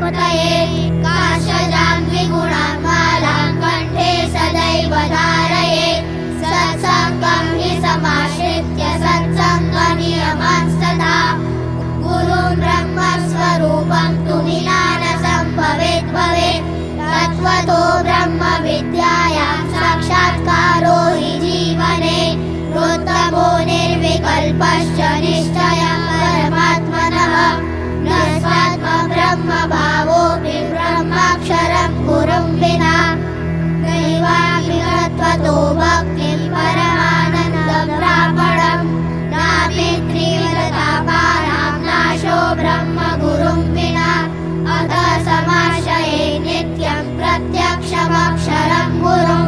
मूर्तये काशजां द्विगुणां मालां कण्ठे सदैव धारये सत्सङ्गं हि समाश्रित्य सत्सङ्गनियमांस्तथा गुरुं ब्रह्मस्वरूपं तु विना न सम्भवेत् भवेत् तत्त्वतो ब्रह्मविद्यायां साक्षात्कारो हि जीवने रोत्तमो निर्विकल्पश्च निश्चयं परमात्मनः न स्वात्मब्रह्मभावोऽपि ब्रह्माक्षरं गुरुं विना नैवाभितत्त्वतो भक्तिं परमानन्दप्रापणं नापि त्रिविधतापानां नाशो ब्रह्म गुरुं विना अतः समाश्रये नित्यं प्रत्यक्षमक्षरं गुरुं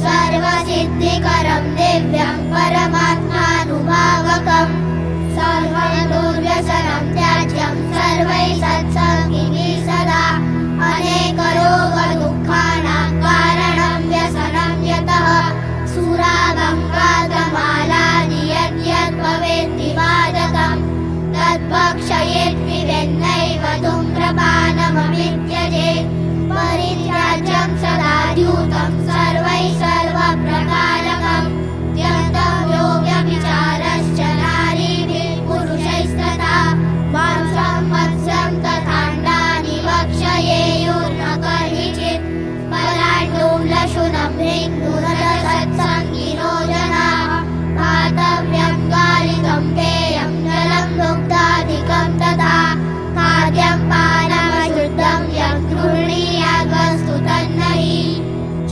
सर्वसिद्धिकरं दिव्यं परमात्मानुभावकं सर्वदुर्व्यसनं त्याज्यं सर्वैः सत्सङ्गिनी सदा अनेकरोगदुःखानां कारणं व्यसनं यतः सुरागङ्गाधमालानि यद्यद् भवेत्ति मादकं तद्भक्षयेत् पिबेन्नैव धूम्रपानमभित्यजेत् परित्याज्यं सदा द्यूतं सर्वैः सर्वप्रकारकं त्यक्तं योग्यविचारश्च नारीभिः पुरुषैस्तथा मांसं मत्स्यं तथाण्डानि भक्षयेयुर्न कर्हिचित् पलाण्डुं लशुनं हिन्दुरसत्सङ्गिनो जनाः पातव्यं गालितं पेयं जलं दुग्धादिकं तथा खाद्यं पानमशुद्धं यं गृह्णीयाद्वस्तु तन्नहि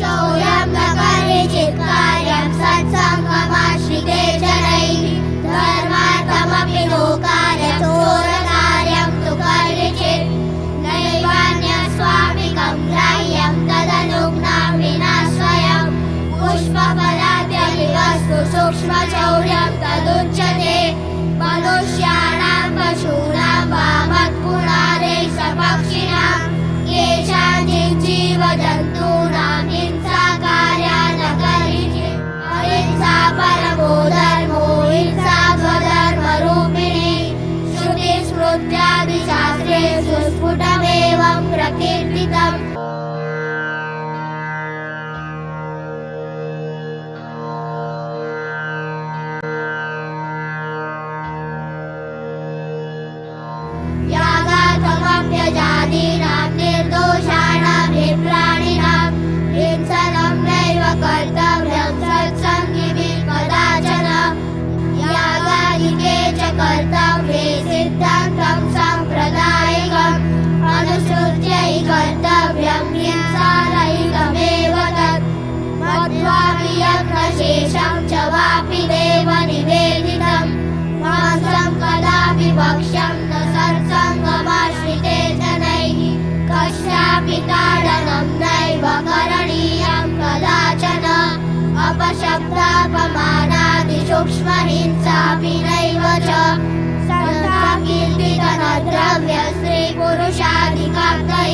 चौर्यं न कर्हिचित् कार्यं सत्सङ्गमाश्रिते जनैः धर्मार्थमपि लोकार्यं चोरकार्यं तु कर्हिचित् नैवान्यस्वामिकं ग्राह्यं तदनुज्ञां विना स्वयं पुष्पफलाद्यपि वस्तु सूक्ष्मचौर्यं तदुच्यते मनुष्याणां पशूनां वा मत्पुरारे सपक्षिणां येषाञ्चित् जीवजन्तूनां हिंसाकार्या न कर्हिचित् अहिंसा परमो धर्मो हिंसा स्वधर्मरूपिणी श्रुतिस्मृत्यादिशास्त्रेषु स्फुटमेवं प्रकीर्तितम् यागात्मप्यजादीनां निर्दोषाणां हि प्राणिनां हिंसनं नैव कर्तव्यं सत्सङ्गिभिः कदाचन यागादिके च कर्तव्ये सिद्धान्तं साम्प्रदायिकम् अनुसृत्य हि कर्तव्यं हिंसारहितमेव तत् मत्वापि यज्ञशेषं च वापि देवनिवेदितं मांसं कदापि भक्ष्यं न सत्सङ्गमाश्रिते जनैः कस्यापि ताडनं नैव करणीयं कदाचन अपशब्दापमानादिसूक्ष्महिंसापि नैव च संसाकीर्तिधनद्रव्य स्त्रीपुरुषादिकाप्तयोः